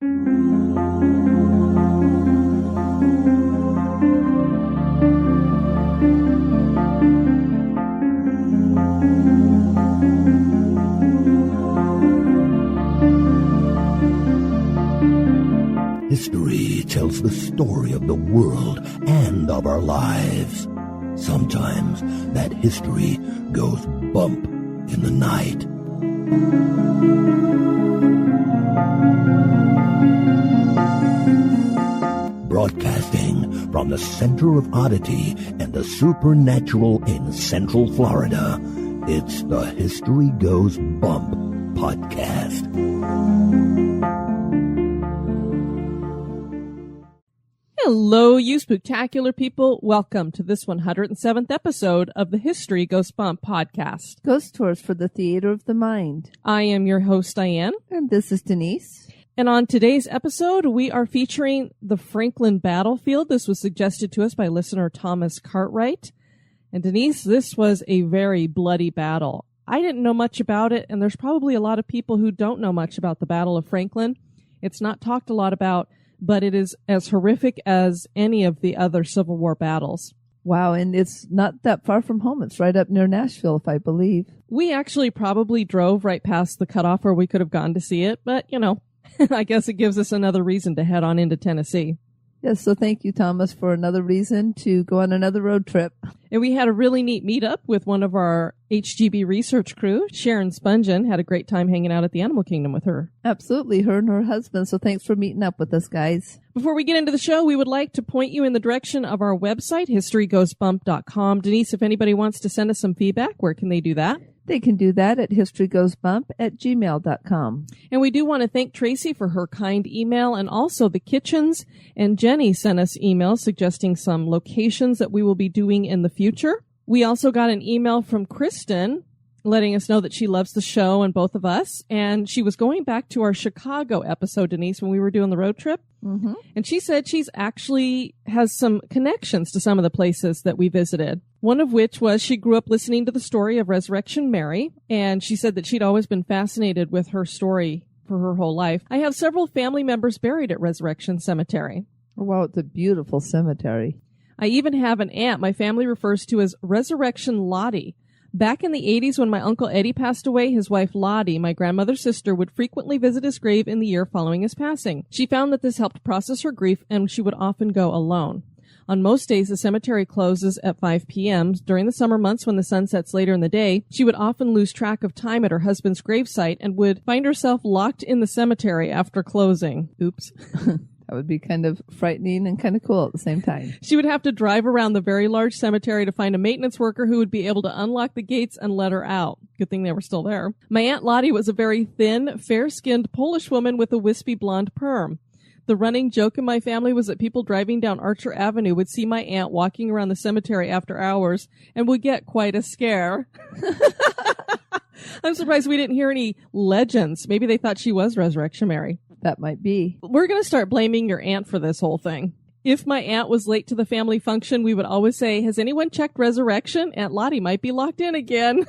History tells the story of the world and of our lives. Sometimes that history goes bump in the night. Broadcasting from the center of oddity and the supernatural in Central Florida, it's the History Goes Bump podcast. Hello, you spectacular people. Welcome to this 107th episode of the History Goes Bump podcast. Ghost tours for the theater of the mind. I am your host, Diane. And this is Denise. And on today's episode, we are featuring the Franklin battlefield. This was suggested to us by listener Thomas Cartwright. And Denise, this was a very bloody battle. I didn't know much about it, and there's probably a lot of people who don't know much about the Battle of Franklin. It's not talked a lot about, but it is as horrific as any of the other Civil War battles. Wow, and it's not that far from home. It's right up near Nashville, if I believe. We actually probably drove right past the cutoff where we could have gone to see it, but, I guess it gives us another reason to head on into Tennessee. Yes, so thank you, Thomas, for another reason to go on another road trip. And we had a really neat meetup with one of our HGB research crew. Sharon Spungen had a great time hanging out at the Animal Kingdom with her. Absolutely, her and her husband. So thanks for meeting up with us, guys. Before we get into the show, we would like to point you in the direction of our website, historygoesbump.com. Denise, if anybody wants to send us some feedback, where can they do that? They can do that at historygoesbump@gmail.com. And we do want to thank Tracy for her kind email, and also the Kitchens and Jenny sent us emails suggesting some locations that we will be doing in the future. We also got an email from Kristen letting us know that she loves the show and both of us. And she was going back to our Chicago episode, Denise, when we were doing the road trip. Mm-hmm. And she said she's actually has some connections to some of the places that we visited. One of which was she grew up listening to the story of Resurrection Mary. And she said that she'd always been fascinated with her story for her whole life. I have several family members buried at Resurrection Cemetery. Wow, it's a beautiful cemetery. I even have an aunt my family refers to as Resurrection Lottie. Back in the 80s, when my Uncle Eddie passed away, his wife Lottie, my grandmother's sister, would frequently visit his grave in the year following his passing. She found that this helped process her grief, and she would often go alone. On most days, the cemetery closes at 5 p.m. During the summer months when the sun sets later in the day, she would often lose track of time at her husband's gravesite and would find herself locked in the cemetery after closing. Oops. That would be kind of frightening and kind of cool at the same time. She would have to drive around the very large cemetery to find a maintenance worker who would be able to unlock the gates and let her out. Good thing they were still there. My Aunt Lottie was a very thin, fair-skinned Polish woman with a wispy blonde perm. The running joke in my family was that people driving down Archer Avenue would see my aunt walking around the cemetery after hours and would get quite a scare. I'm surprised we didn't hear any legends. Maybe they thought she was Resurrection Mary. That might be. We're going to start blaming your aunt for this whole thing. If my aunt was late to the family function, we would always say, has anyone checked Resurrection? Aunt Lottie might be locked in again.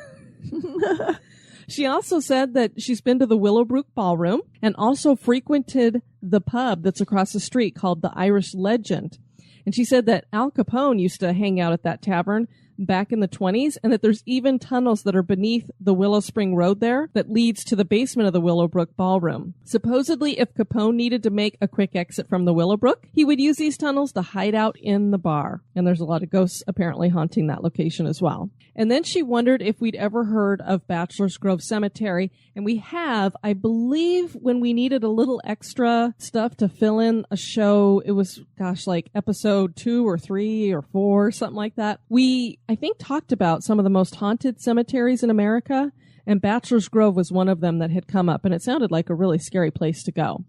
She also said that she's been to the Willowbrook Ballroom and also frequented the pub that's across the street called the Irish Legend. And she said that Al Capone used to hang out at that tavern back in the 20s, and that there's even tunnels that are beneath the Willow Spring Road there that leads to the basement of the Willowbrook Ballroom. Supposedly, if Capone needed to make a quick exit from the Willowbrook, he would use these tunnels to hide out in the bar. And there's a lot of ghosts apparently haunting that location as well. And then she wondered if we'd ever heard of Bachelor's Grove Cemetery, and we have, I believe, when we needed a little extra stuff to fill in a show. It was, like episode 2 or 3 or 4, something like that. We, I think, talked about some of the most haunted cemeteries in America, and Bachelor's Grove was one of them that had come up, and it sounded like a really scary place to go.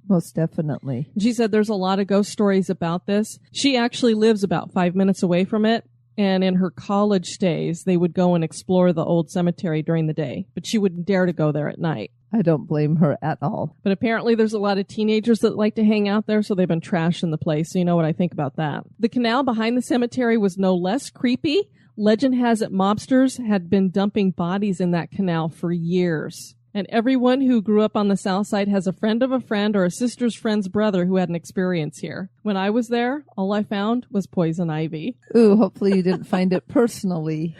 Most definitely. She said there's a lot of ghost stories about this. She actually lives about 5 minutes away from it, and in her college days, they would go and explore the old cemetery during the day, but she wouldn't dare to go there at night. I don't blame her at all. But apparently there's a lot of teenagers that like to hang out there, so they've been trashing the place. So you know what I think about that. The canal behind the cemetery was no less creepy. Legend has it mobsters had been dumping bodies in that canal for years. And everyone who grew up on the south side has a friend of a friend or a sister's friend's brother who had an experience here. When I was there, all I found was poison ivy. Ooh, hopefully you didn't find it personally.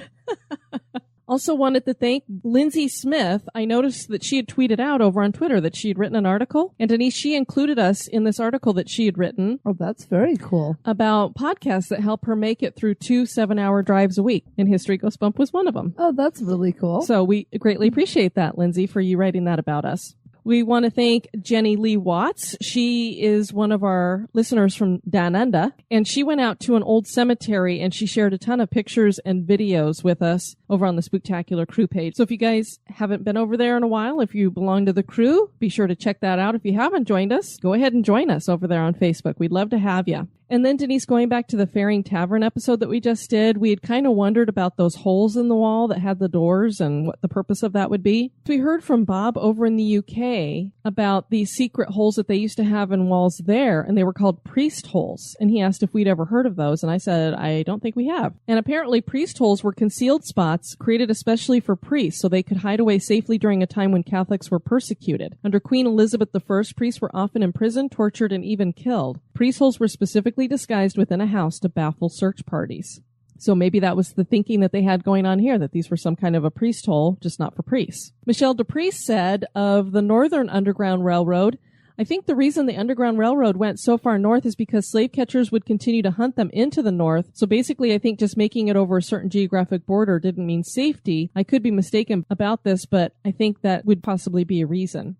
Also wanted to thank Lindsay Smith. I noticed that she had tweeted out over on Twitter that she had written an article. And Denise, she included us in this article that she had written. Oh, that's very cool. About podcasts that help her make it through 2 7-hour drives a week. And History Goes Bump was one of them. Oh, that's really cool. So we greatly appreciate that, Lindsay, for you writing that about us. We want to thank Jenny Lee Watts. She is one of our listeners from Down Under, and she went out to an old cemetery and she shared a ton of pictures and videos with us over on the Spooktacular Crew page. So if you guys haven't been over there in a while, if you belong to the crew, be sure to check that out. If you haven't joined us, go ahead and join us over there on Facebook. We'd love to have you. And then, Denise, going back to the Faring Tavern episode that we just did, we had kind of wondered about those holes in the wall that had the doors and what the purpose of that would be. We heard from Bob over in the UK about these secret holes that they used to have in walls there, and they were called priest holes. And he asked if we'd ever heard of those, and I said, I don't think we have. And apparently priest holes were concealed spots created especially for priests so they could hide away safely during a time when Catholics were persecuted. Under Queen Elizabeth I, priests were often imprisoned, tortured, and even killed. Priest holes were specifically disguised within a house to baffle search parties. So maybe that was the thinking that they had going on here, that these were some kind of a priest hole, just not for priests. Michelle DePriest said of the Northern Underground Railroad, I think the reason the Underground Railroad went so far north is because slave catchers would continue to hunt them into the north. So basically, I think just making it over a certain geographic border didn't mean safety. I could be mistaken about this, but I think that would possibly be a reason.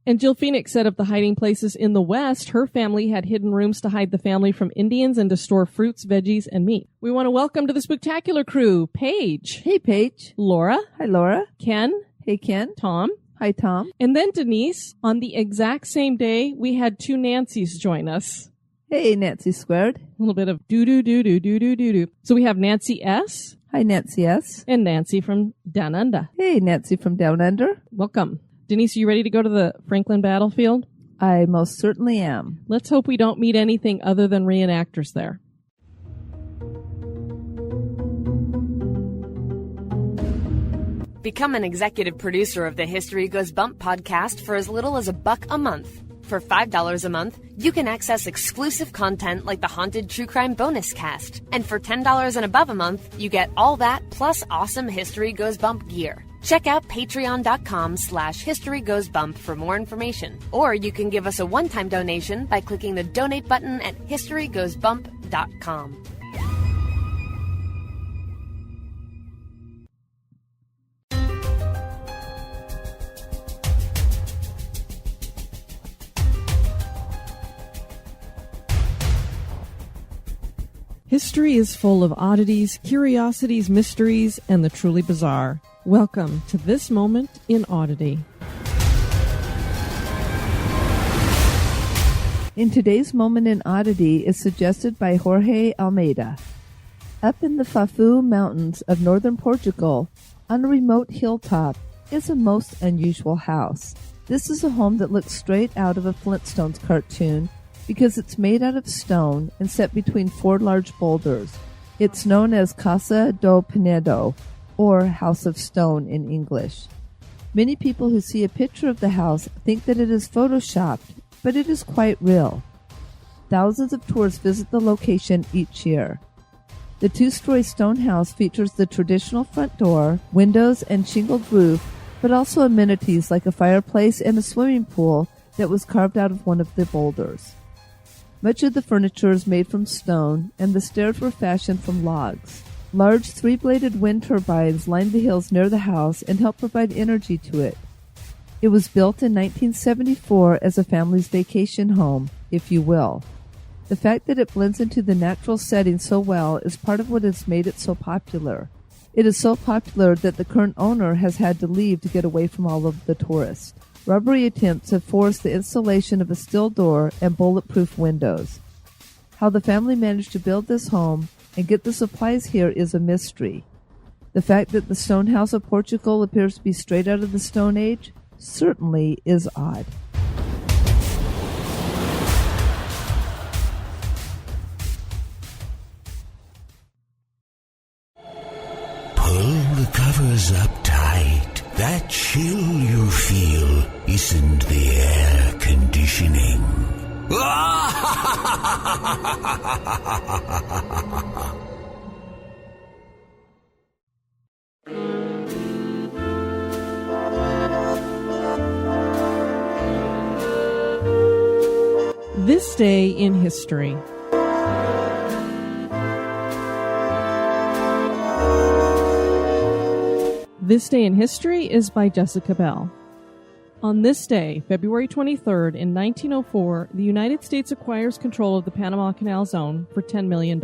And Jill Phoenix said of the hiding places in the West, her family had hidden rooms to hide the family from Indians and to store fruits, veggies, and meat. We want to welcome to the Spooktacular Crew, Paige. Hey, Paige. Laura. Hi, Laura. Ken. Hey, Ken. Tom. Hi, Tom. And then Denise, on the exact same day, we had 2 Nancys join us. Hey, Nancy Squared. A little bit of doo-doo-doo-doo-doo-doo-doo. So we have Nancy S. Hi, Nancy S. And Nancy from Down Under. Hey, Nancy from Down Under. Welcome. Denise, are you ready to go to the Franklin battlefield? I most certainly am. Let's hope we don't meet anything other than reenactors there. Become an executive producer of the History Goes Bump podcast for as little as $1 a month. For $5 a month, you can access exclusive content like the Haunted True Crime Bonus Cast. And for $10 and above a month, you get all that plus awesome History Goes Bump gear. Check out patreon.com/historygoesbump for more information. Or you can give us a one-time donation by clicking the donate button at historygoesbump.com. History is full of oddities, curiosities, mysteries, and the truly bizarre. Welcome to this moment in Oddity. In today's moment in Oddity is suggested by Jorge Almeyda. Up in the Fafu Mountains of northern Portugal, on a remote hilltop, is a most unusual house. This is a home that looks straight out of a Flintstones cartoon because it's made out of stone and set between 4 large boulders. It's known as Casa do Pinedo, or House of Stone in English. Many people who see a picture of the house think that it is photoshopped, but it is quite real. Thousands of tourists visit the location each year. The 2-story stone house features the traditional front door, windows, and shingled roof, but also amenities like a fireplace and a swimming pool that was carved out of one of the boulders. Much of the furniture is made from stone, and the stairs were fashioned from logs. Large 3-bladed wind turbines line the hills near the house and help provide energy to it. It was built in 1974 as a family's vacation home, if you will. The fact that it blends into the natural setting so well is part of what has made it so popular. It is so popular that the current owner has had to leave to get away from all of the tourists. Robbery attempts have forced the installation of a steel door and bulletproof windows. How the family managed to build this home and get the supplies here is a mystery. The fact that the stone house of Portugal appears to be straight out of the Stone Age certainly is odd. Pull the covers up tight. That chill you feel loosened the air conditioning. This Day in History. This Day in History is by Jessica Bell. On this day, February 23rd, in 1904, the United States acquires control of the Panama Canal Zone for $10 million.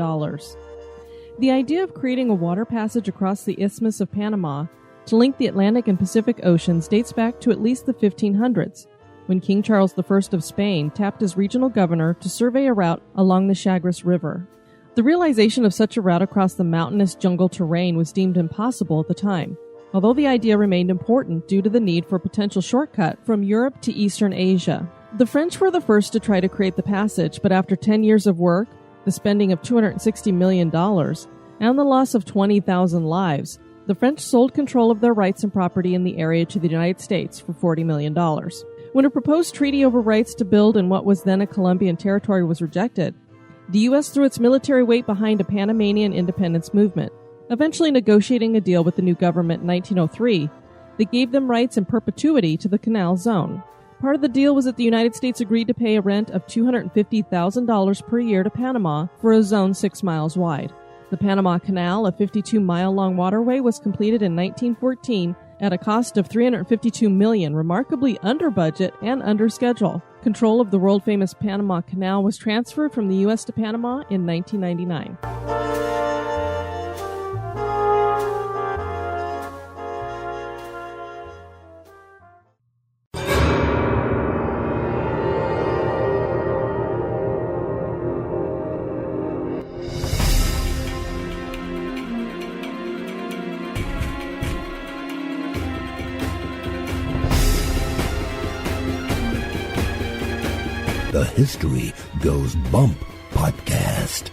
The idea of creating a water passage across the Isthmus of Panama to link the Atlantic and Pacific Oceans dates back to at least the 1500s, when King Charles I of Spain tapped his regional governor to survey a route along the Chagres River. The realization of such a route across the mountainous jungle terrain was deemed impossible at the time, although the idea remained important due to the need for a potential shortcut from Europe to Eastern Asia. The French were the first to try to create the passage, but after 10 years of work, the spending of $260 million, and the loss of 20,000 lives, the French sold control of their rights and property in the area to the United States for $40 million. When a proposed treaty over rights to build in what was then a Colombian territory was rejected, the U.S. threw its military weight behind a Panamanian independence movement, eventually negotiating a deal with the new government in 1903 that gave them rights in perpetuity to the canal zone. Part of the deal was that the United States agreed to pay a rent of $250,000 per year to Panama for a zone 6 miles wide. The Panama Canal, a 52-mile-long waterway, was completed in 1914 at a cost of $352 million, remarkably under budget and under schedule. Control of the world-famous Panama Canal was transferred from the U.S. to Panama in 1999. The History Goes Bump podcast.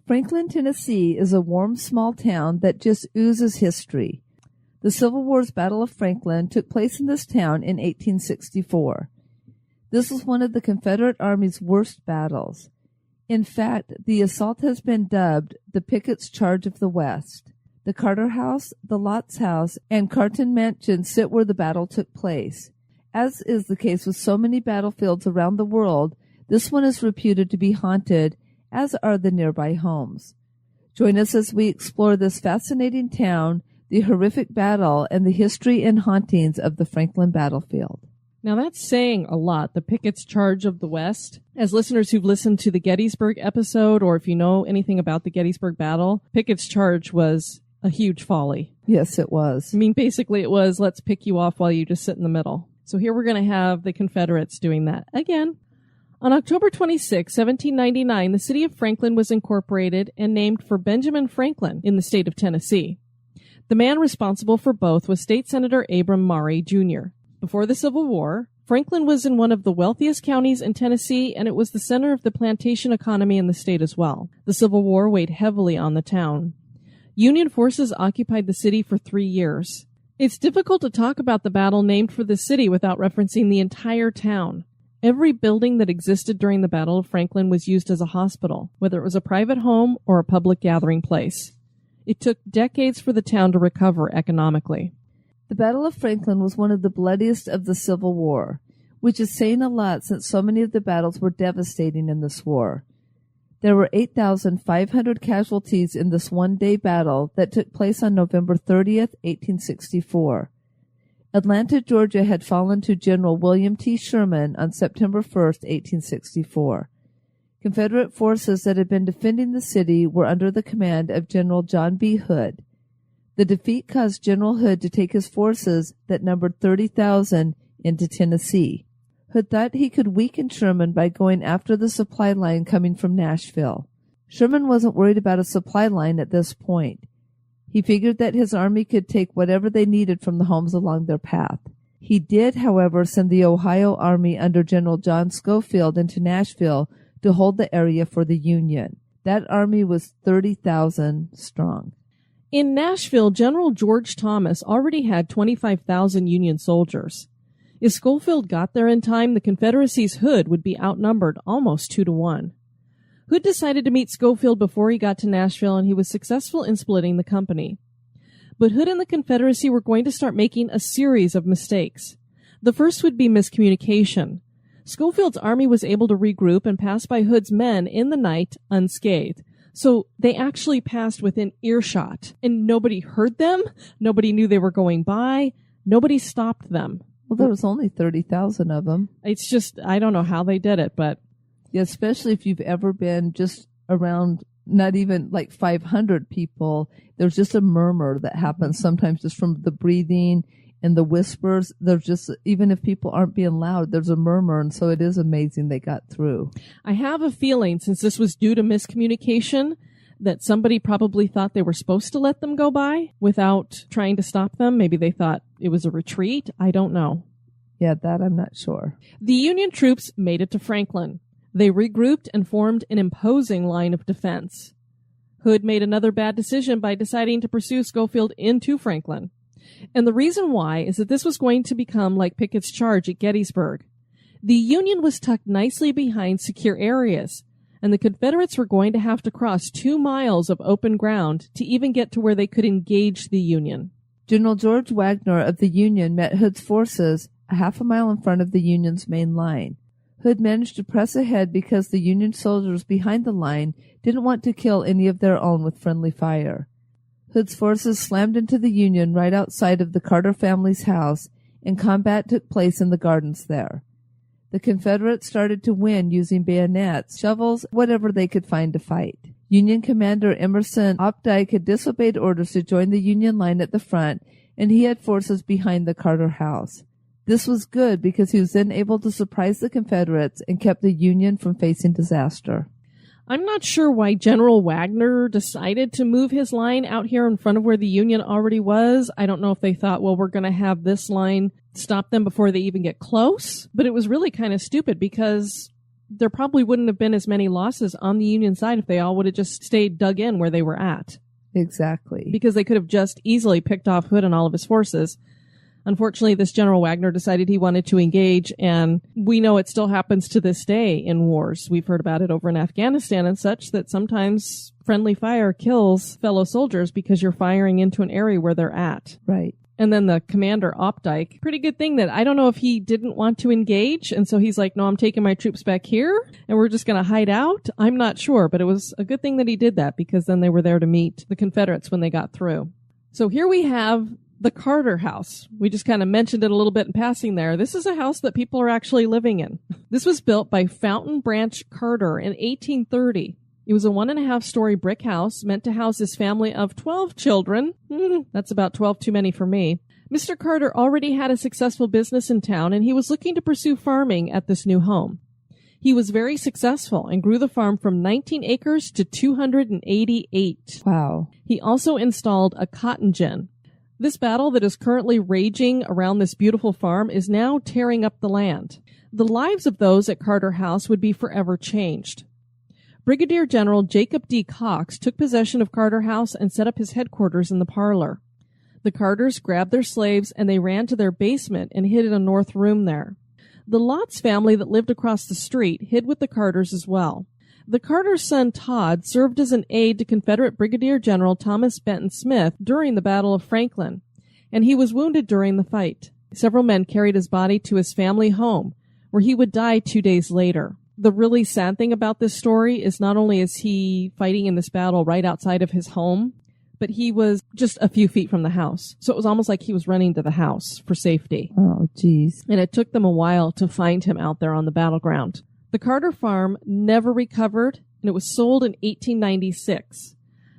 Franklin, Tennessee is a warm, small town that just oozes history. The Civil War's Battle of Franklin took place in this town in 1864. This was one of the Confederate Army's worst battles. In fact, the assault has been dubbed the Pickett's Charge of the West. The Carter House, the Lotz House, and Carnton Mansion sit where the battle took place. As is the case with so many battlefields around the world, this one is reputed to be haunted, as are the nearby homes. Join us as we explore this fascinating town, the horrific battle, and the history and hauntings of the Franklin battlefield. Now that's saying a lot, the Pickett's Charge of the West. As listeners who've listened to the Gettysburg episode, or if you know anything about the Gettysburg battle, Pickett's Charge was a huge folly. Yes, it was. I mean, basically it was, let's pick you off while you just sit in the middle. So here we're going to have the Confederates doing that again. On October 26, 1799, the city of Franklin was incorporated and named for Benjamin Franklin in the state of Tennessee. The man responsible for both was State Senator Abram Maury, Jr. Before the Civil War, Franklin was in one of the wealthiest counties in Tennessee, and it was the center of the plantation economy in the state as well. The Civil War weighed heavily on the town. Union forces occupied the city for 3 years. It's difficult to talk about the battle named for the city without referencing the entire town. Every building that existed during the Battle of Franklin was used as a hospital, whether it was a private home or a public gathering place. It took decades for the town to recover economically. The Battle of Franklin was one of the bloodiest of the Civil War, which is saying a lot since so many of the battles were devastating in this war. There were 8,500 casualties in this one-day battle that took place on November 30th, 1864. Atlanta, Georgia had fallen to General William T. Sherman on September 1st, 1864. Confederate forces that had been defending the city were under the command of General John B. Hood. The defeat caused General Hood to take his forces that numbered 30,000 into Tennessee. Hood thought he could weaken Sherman by going after the supply line coming from Nashville. Sherman wasn't worried about a supply line at this point. He figured that his army could take whatever they needed from the homes along their path. He did, however, send the Ohio Army under General John Schofield into Nashville to hold the area for the Union. That army was 30,000 strong. In Nashville, General George Thomas already had 25,000 Union soldiers. If Schofield got there in time, the Confederacy's Hood would be outnumbered almost 2-1. Hood decided to meet Schofield before he got to Nashville, and he was successful in splitting the company. But Hood and the Confederacy were going to start making a series of mistakes. The first would be miscommunication. Schofield's army was able to regroup and pass by Hood's men in the night unscathed. So they actually passed within earshot, and nobody heard them. Nobody knew they were going by. Nobody stopped them. Well, there was only 30,000 of them. It's just, I don't know how they did it, but... Yeah, especially if you've ever been just around, not even like 500 people. There's just a murmur that happens sometimes just from the breathing and the whispers. There's just, even if people aren't being loud, there's a murmur. And so it is amazing they got through. I have a feeling, since this was due to miscommunication, that somebody probably thought they were supposed to let them go by without trying to stop them. Maybe they thought it was a retreat. I don't know. Yeah, that I'm not sure. The Union troops made it to Franklin. They regrouped and formed an imposing line of defense. Hood made another bad decision by deciding to pursue Schofield into Franklin. And the reason why is that this was going to become like Pickett's charge at Gettysburg. The Union was tucked nicely behind secure areas, and the Confederates were going to have to cross 2 miles of open ground to even get to where they could engage the Union. General George Wagner of the Union met Hood's forces a half a mile in front of the Union's main line. Hood managed to press ahead because the Union soldiers behind the line didn't want to kill any of their own with friendly fire. Hood's forces slammed into the Union right outside of the Carter family's house, and combat took place in the gardens there. The Confederates started to win using bayonets, shovels, whatever they could find to fight. Union Commander Emerson Opdyke had disobeyed orders to join the Union line at the front, and he had forces behind the Carter house. This was good because he was then able to surprise the Confederates and kept the Union from facing disaster. I'm not sure why General Wagner decided to move his line out here in front of where the Union already was. I don't know if they thought, well, we're going to have this line stop them before they even get close. But it was really kind of stupid because there probably wouldn't have been as many losses on the Union side if they all would have just stayed dug in where they were at. Exactly. Because they could have just easily picked off Hood and all of his forces. Unfortunately, this General Wagner decided he wanted to engage, and we know it still happens to this day in wars. We've heard about it over in Afghanistan and such, that sometimes friendly fire kills fellow soldiers because you're firing into an area where they're at. Right. And then the commander, Opdyke, pretty good thing that I don't know if he didn't want to engage, and so he's like, no, I'm taking my troops back here, and we're just going to hide out. I'm not sure, but it was a good thing that he did that, because then they were there to meet the Confederates when they got through. So here we have the Carter house. We just kind of mentioned it a little bit in passing there. This is a house that people are actually living in. This was built by Fountain Branch Carter in 1830. It was a 1.5-story brick house meant to house his family of 12 children. That's about 12 too many for me. Mr. Carter already had a successful business in town, and he was looking to pursue farming at this new home. He was very successful and grew the farm from 19 acres to 288. Wow. He also installed a cotton gin. This battle that is currently raging around this beautiful farm is now tearing up the land. The lives of those at Carter House would be forever changed. Brigadier General Jacob D. Cox took possession of Carter House and set up his headquarters in the parlor. The Carters grabbed their slaves and they ran to their basement and hid in a north room there. The Lotz family that lived across the street hid with the Carters as well. The Carter's son Todd served as an aide to Confederate Brigadier General Thomas Benton Smith during the Battle of Franklin, and he was wounded during the fight. Several men carried his body to his family home, where he would die 2 days later. The really sad thing about this story is not only is he fighting in this battle right outside of his home, but he was just a few feet from the house. So it was almost like he was running to the house for safety. Oh, geez. And it took them a while to find him out there on the battleground. The Carter farm never recovered, and it was sold in 1896.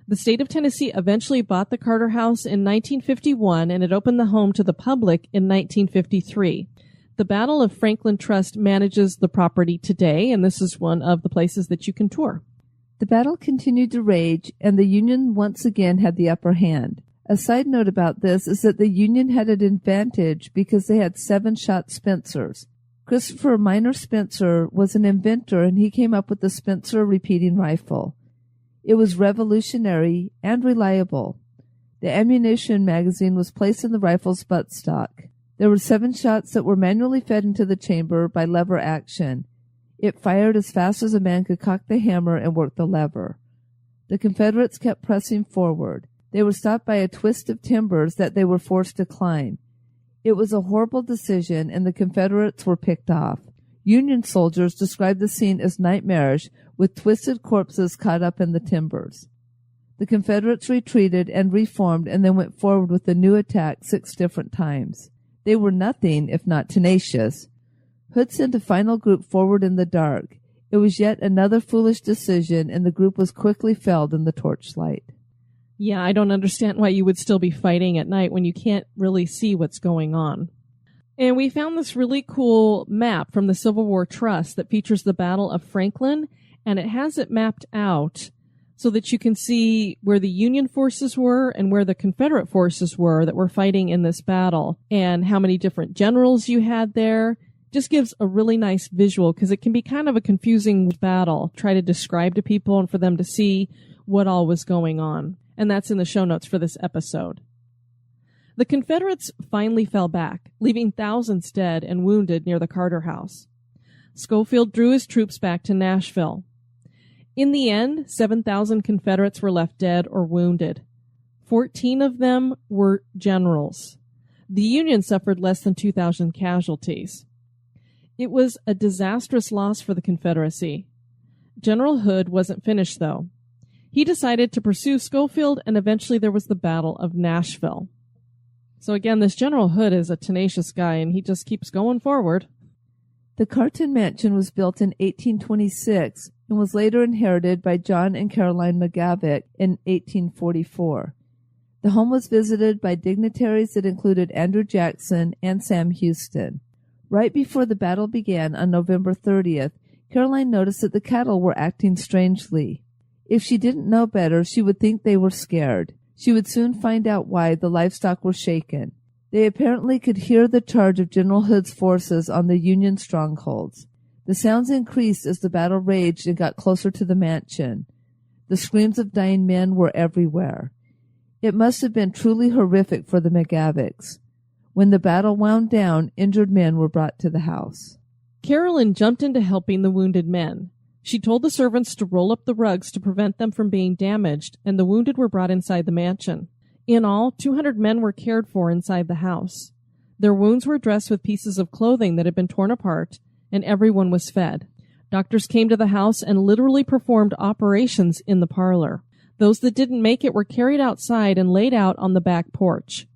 The state of Tennessee eventually bought the Carter House in 1951, and it opened the home to the public in 1953. The Battle of Franklin Trust manages the property today, and this is one of the places that you can tour. The battle continued to rage, and the Union once again had the upper hand. A side note about this is that the Union had an advantage because they had 7-shot Spencers. Christopher Minor Spencer was an inventor, and he came up with the Spencer repeating rifle. It was revolutionary and reliable. The ammunition magazine was placed in the rifle's buttstock. There were 7 shots that were manually fed into the chamber by lever action. It fired as fast as a man could cock the hammer and work the lever. The Confederates kept pressing forward. They were stopped by a twist of timbers that they were forced to climb. It was a horrible decision, and the Confederates were picked off. Union soldiers described the scene as nightmarish, with twisted corpses caught up in the timbers. The Confederates retreated and reformed and then went forward with a new attack 6 different times. They were nothing if not tenacious. Hood sent a final group forward in the dark. It was yet another foolish decision, and the group was quickly felled in the torchlight. Yeah, I don't understand why you would still be fighting at night when you can't really see what's going on. And we found this really cool map from the Civil War Trust that features the Battle of Franklin, and it has it mapped out so that you can see where the Union forces were and where the Confederate forces were that were fighting in this battle, and how many different generals you had there. Just gives a really nice visual because it can be kind of a confusing battle. Try to describe to people and for them to see what all was going on. And that's in the show notes for this episode. The Confederates finally fell back, leaving thousands dead and wounded near the Carter House. Schofield drew his troops back to Nashville. In the end, 7,000 Confederates were left dead or wounded. 14 of them were generals. The Union suffered less than 2,000 casualties. It was a disastrous loss for the Confederacy. General Hood wasn't finished, though. He decided to pursue Schofield, and eventually there was the Battle of Nashville. So again, this General Hood is a tenacious guy, and he just keeps going forward. The Carnton mansion was built in 1826 and was later inherited by John and Caroline McGavick in 1844. The home was visited by dignitaries that included Andrew Jackson and Sam Houston. Right before the battle began on November 30th, Caroline noticed that the cattle were acting strangely. If she didn't know better, she would think they were scared. She would soon find out why the livestock were shaken. They apparently could hear the charge of General Hood's forces on the Union strongholds. The sounds increased as the battle raged and got closer to the mansion. The screams of dying men were everywhere. It must have been truly horrific for the McGavicks. When the battle wound down, injured men were brought to the house. Carolyn jumped into helping the wounded men. She told the servants to roll up the rugs to prevent them from being damaged, and the wounded were brought inside the mansion. In all, 200 men were cared for inside the house. Their wounds were dressed with pieces of clothing that had been torn apart, and everyone was fed. Doctors came to the house and literally performed operations in the parlor. Those that didn't make it were carried outside and laid out on the back porch.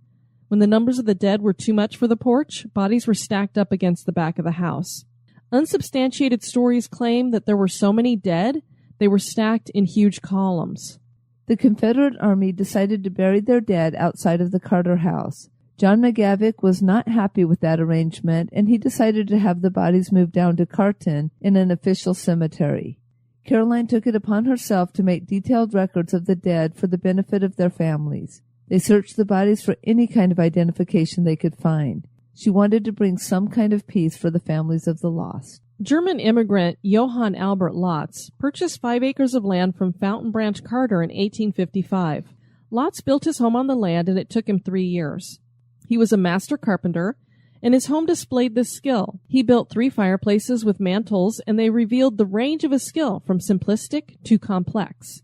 When the numbers of the dead were too much for the porch, bodies were stacked up against the back of the house. Unsubstantiated stories claim that there were so many dead, they were stacked in huge columns. The Confederate Army decided to bury their dead outside of the Carter House. John McGavick was not happy with that arrangement, and he decided to have the bodies moved down to Carnton in an official cemetery. Caroline took it upon herself to make detailed records of the dead for the benefit of their families. They searched the bodies for any kind of identification they could find. She wanted to bring some kind of peace for the families of the lost. German immigrant Johann Albert Lotz purchased 5 acres of land from Fountain Branch Carter in 1855. Lotz built his home on the land, and it took him 3 years. He was a master carpenter, and his home displayed this skill. He built 3 fireplaces with mantels, and they revealed the range of his skill from simplistic to complex.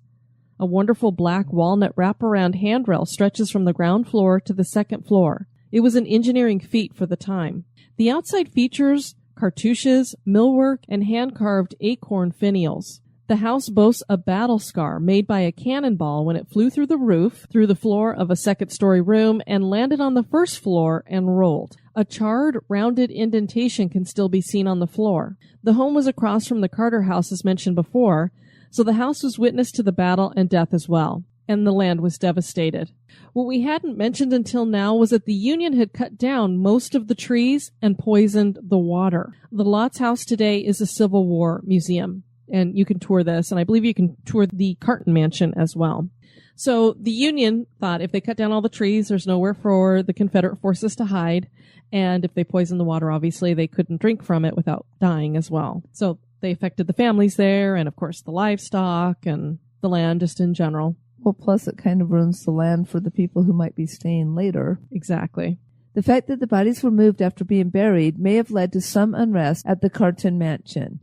A wonderful black walnut wraparound handrail stretches from the ground floor to the second floor. It was an engineering feat for the time. The outside features cartouches, millwork, and hand-carved acorn finials. The house boasts a battle scar made by a cannonball when it flew through the roof, through the floor of a second-story room, and landed on the first floor and rolled. A charred, rounded indentation can still be seen on the floor. The home was across from the Carter House, as mentioned before, so the house was witness to the battle and death as well, and the land was devastated. What we hadn't mentioned until now was that the Union had cut down most of the trees and poisoned the water. The Lotz house today is a Civil War museum, and you can tour this, and I believe you can tour the Carnton mansion as well. So the Union thought if they cut down all the trees, there's nowhere for the Confederate forces to hide, and if they poisoned the water, obviously they couldn't drink from it without dying as well. So they affected the families there, and of course the livestock and the land just in general. Well, plus it kind of ruins the land for the people who might be staying later. Exactly. The fact that the bodies were moved after being buried may have led to some unrest at the Carnton mansion.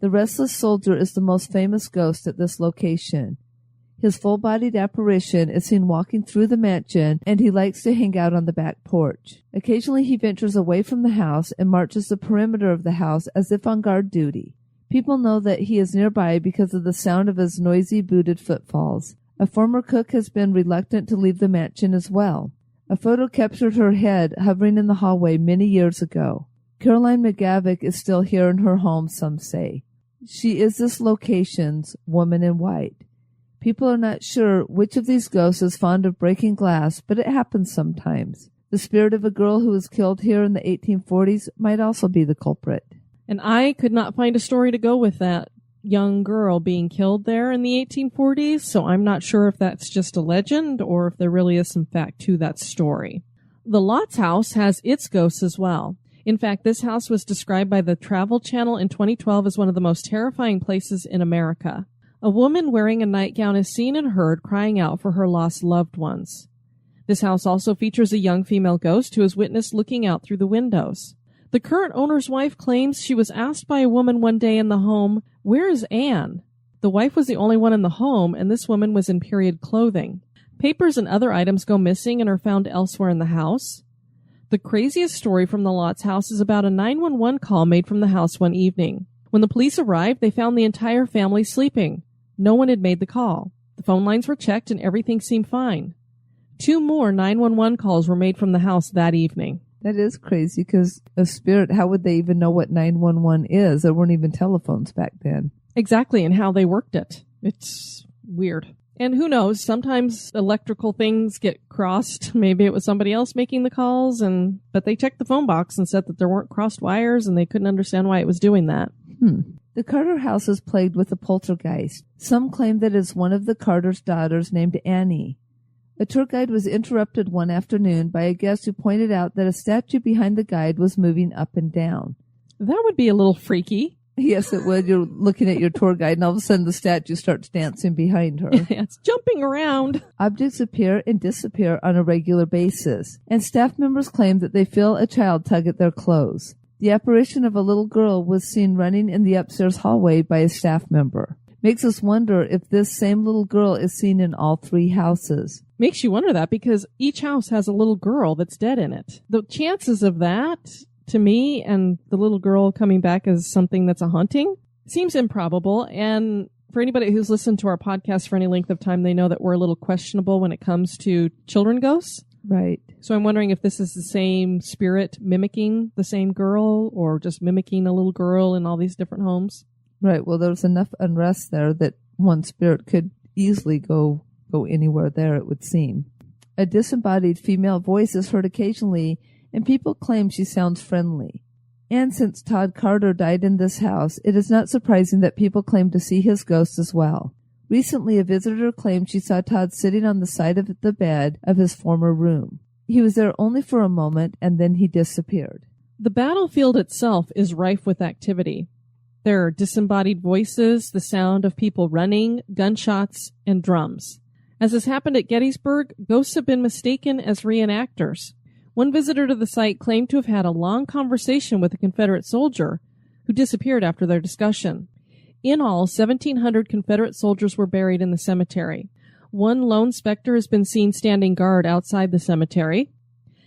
The restless soldier is the most famous ghost at this location. His full-bodied apparition is seen walking through the mansion, and he likes to hang out on the back porch. Occasionally he ventures away from the house and marches the perimeter of the house as if on guard duty. People know that he is nearby because of the sound of his noisy, booted footfalls. A former cook has been reluctant to leave the mansion as well. A photo captured her head hovering in the hallway many years ago. Caroline McGavick is still here in her home, some say. She is this location's woman in white. People are not sure which of these ghosts is fond of breaking glass, but it happens sometimes. The spirit of a girl who was killed here in the 1840s might also be the culprit. And I could not find a story to go with that young girl being killed there in the 1840s, so I'm not sure if that's just a legend or if there really is some fact to that story. The Lotz house has its ghosts as well. In fact, this house was described by the Travel Channel in 2012 as one of the most terrifying places in America. A woman wearing a nightgown is seen and heard crying out for her lost loved ones. This house also features a young female ghost who is witnessed looking out through the windows. The current owner's wife claims she was asked by a woman one day in the home, "Where is Anne?" The wife was the only one in the home, and this woman was in period clothing. Papers and other items go missing and are found elsewhere in the house. The craziest story from the Lotz house is about a 911 call made from the house one evening. When the police arrived, they found the entire family sleeping. No one had made the call. The phone lines were checked and everything seemed fine. 2 more 911 calls were made from the house that evening. That is crazy, because a spirit, how would they even know what 911 is? There weren't even telephones back then. Exactly, and how they worked it. It's weird. And who knows, sometimes electrical things get crossed. Maybe it was somebody else making the calls, but they checked the phone box and said that there weren't crossed wires, and they couldn't understand why it was doing that. The Carter house is plagued with a poltergeist. Some claim that it is one of the Carter's daughters named Annie. A tour guide was interrupted one afternoon by a guest who pointed out that a statue behind the guide was moving up and down. That would be a little freaky. Yes, it would. You're looking at your tour guide, and all of a sudden the statue starts dancing behind her. Yeah, it's jumping around. Objects appear and disappear on a regular basis, and staff members claim that they feel a child tug at their clothes. The apparition of a little girl was seen running in the upstairs hallway by a staff member. Makes us wonder if this same little girl is seen in all 3 houses. Makes you wonder that, because each house has a little girl that's dead in it. The chances of that, to me, and the little girl coming back as something that's a haunting, seems improbable. And for anybody who's listened to our podcast for any length of time, they know that we're a little questionable when it comes to children ghosts. Right. So I'm wondering if this is the same spirit mimicking the same girl, or just mimicking a little girl in all these different homes. Right. Well, there's enough unrest there that one spirit could easily go anywhere there, it would seem. A disembodied female voice is heard occasionally, and people claim she sounds friendly. And since Todd Carter died in this house, it is not surprising that people claim to see his ghost as well. Recently, a visitor claimed she saw Todd sitting on the side of the bed of his former room. He was there only for a moment, and then he disappeared. The battlefield itself is rife with activity. There are disembodied voices, the sound of people running, gunshots, and drums. As has happened at Gettysburg, ghosts have been mistaken as reenactors. One visitor to the site claimed to have had a long conversation with a Confederate soldier who disappeared after their discussion. In all, 1,700 Confederate soldiers were buried in the cemetery. One lone specter has been seen standing guard outside the cemetery.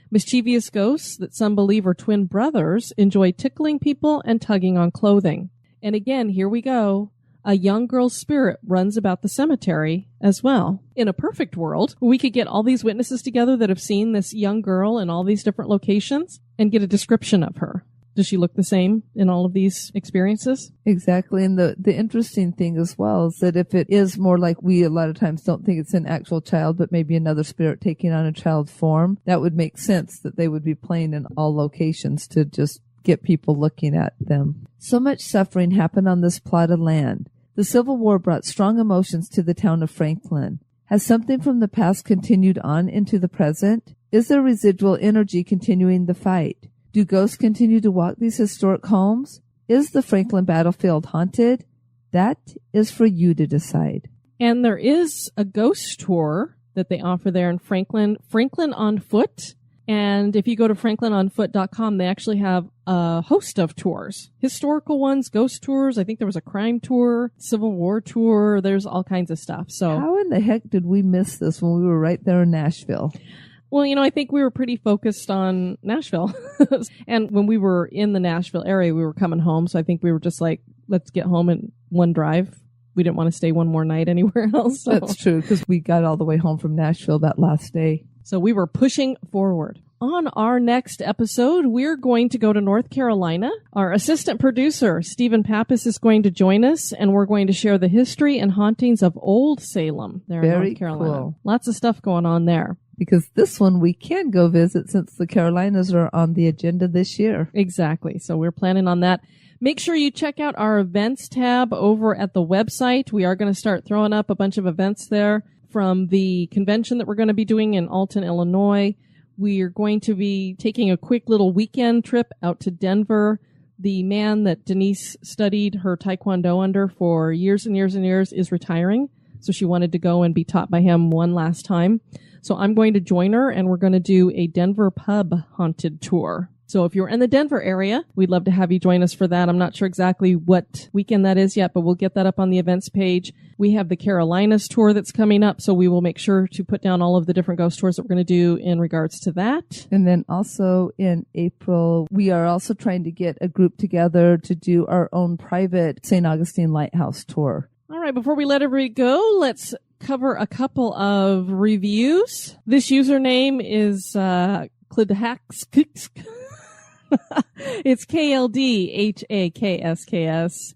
Mischievous ghosts that some believe are twin brothers enjoy tickling people and tugging on clothing. And again, here we go. A young girl's spirit runs about the cemetery as well. In a perfect world, we could get all these witnesses together that have seen this young girl in all these different locations and get a description of her. Does she look the same in all of these experiences? Exactly. And the interesting thing as well is that if it is more like we a lot of times don't think it's an actual child, but maybe another spirit taking on a child form, that would make sense that they would be playing in all locations to just get people looking at them. So much suffering happened on this plot of land. The Civil War brought strong emotions to the town of Franklin. Has something from the past continued on into the present? Is there residual energy continuing the fight? Do ghosts continue to walk these historic homes? Is the Franklin battlefield haunted? That is for you to decide. And there is a ghost tour that they offer there in Franklin on Foot. And if you go to franklinonfoot.com, they actually have a host of tours. Historical ones, ghost tours. I think there was a crime tour, Civil War tour. There's all kinds of stuff. So how in the heck did we miss this when we were right there in Nashville? Well, I think we were pretty focused on Nashville. And when we were in the Nashville area, we were coming home. So I think we were just like, let's get home in one drive. We didn't want to stay one more night anywhere else. So. That's true, because we got all the way home from Nashville that last day. So we were pushing forward. On our next episode, we're going to go to North Carolina. Our assistant producer, Stephen Pappas, is going to join us, and we're going to share the history and hauntings of Old Salem there in North Carolina. Cool. Lots of stuff going on there. Because this one we can go visit since the Carolinas are on the agenda this year. Exactly. So we're planning on that. Make sure you check out our events tab over at the website. We are going to start throwing up a bunch of events there from the convention that we're going to be doing in Alton, Illinois. We are going to be taking a quick little weekend trip out to Denver. The man that Denise studied her Taekwondo under for years and years and years is retiring. So she wanted to go and be taught by him one last time. So I'm going to join her, and we're going to do a Denver pub haunted tour. So if you're in the Denver area, we'd love to have you join us for that. I'm not sure exactly what weekend that is yet, but we'll get that up on the events page. We have the Carolinas tour that's coming up, so we will make sure to put down all of the different ghost tours that we're going to do in regards to that. And then also in April, we are also trying to get a group together to do our own private St. Augustine Lighthouse tour. All right, before we let everybody go, let's cover a couple of reviews. This username is Klidhax. It's KLDHAKSKS.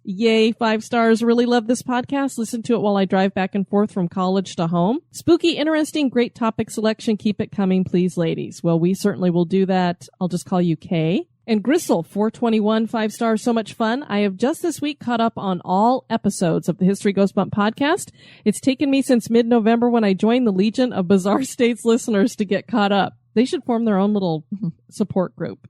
Yay, 5 stars. Really love this podcast. Listen to it while I drive back and forth from college to home. Spooky, interesting, great topic selection. Keep it coming, please, ladies. Well, we certainly will do that. I'll just call you Kay. And Gristle, 421, 5 stars. So much fun. I have just this week caught up on all episodes of the History Goes Bump podcast. It's taken me since mid-November when I joined the Legion of Bizarre States listeners to get caught up. They should form their own little support group.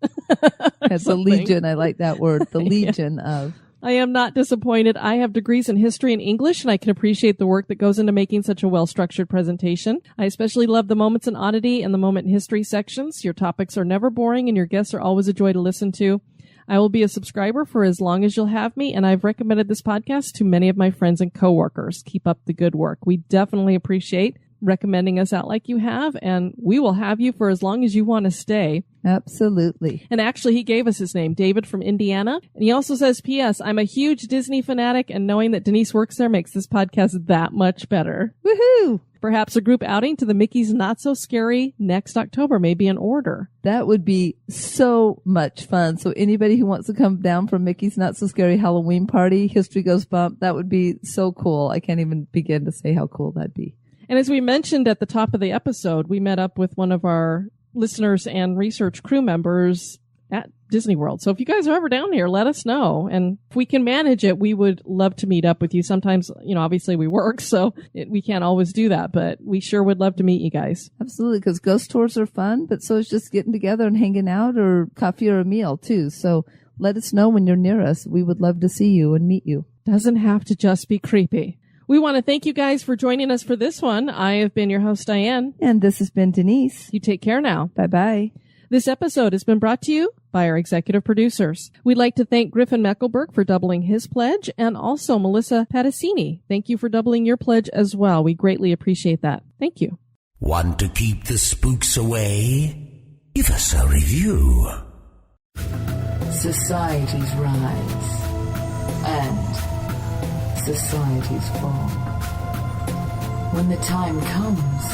That's a legion. I like that word. The legion of. I am not disappointed. I have degrees in history and English, and I can appreciate the work that goes into making such a well-structured presentation. I especially love the Moments in Oddity and the Moment in History sections. Your topics are never boring, and your guests are always a joy to listen to. I will be a subscriber for as long as you'll have me, and I've recommended this podcast to many of my friends and coworkers. Keep up the good work. We definitely appreciate recommending us out like you have, and we will have you for as long as you want to stay. Absolutely. And actually, he gave us his name, David from Indiana. And he also says, P.S., I'm a huge Disney fanatic, and knowing that Denise works there makes this podcast that much better. Woohoo! Perhaps a group outing to the Mickey's Not So Scary next October may be in order. That would be so much fun. So anybody who wants to come down from Mickey's Not So Scary Halloween party, History Goes Bump, that would be so cool. I can't even begin to say how cool that'd be. And as we mentioned at the top of the episode, we met up with one of our listeners and research crew members at Disney World. So if you guys are ever down here, let us know. And if we can manage it, we would love to meet up with you. Sometimes, obviously we work, so we can't always do that, but we sure would love to meet you guys. Absolutely, because ghost tours are fun, but so is just getting together and hanging out, or coffee or a meal too. So let us know when you're near us. We would love to see you and meet you. Doesn't have to just be creepy. We want to thank you guys for joining us for this one. I have been your host, Diane. And this has been Denise. You take care now. Bye-bye. This episode has been brought to you by our executive producers. We'd like to thank Griffin Meckelberg for doubling his pledge, and also Melissa Patacini. Thank you for doubling your pledge as well. We greatly appreciate that. Thank you. Want to keep the spooks away? Give us a review. Societies rise and societies fall. When the time comes,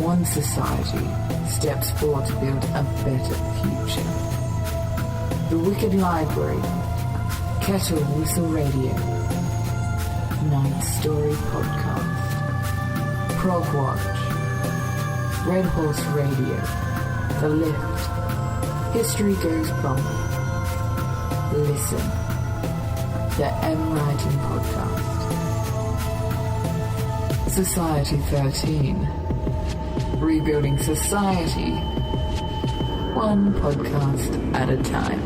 one society steps forward to build a better future. The Wicked Library, Kettle Whistle Radio, Night Story Podcast, Prog Watch, Red Horse Radio, The Lift, History Goes Bump, Listen, the M Writing Podcast, Society 13, Rebuilding Society, one podcast at a time.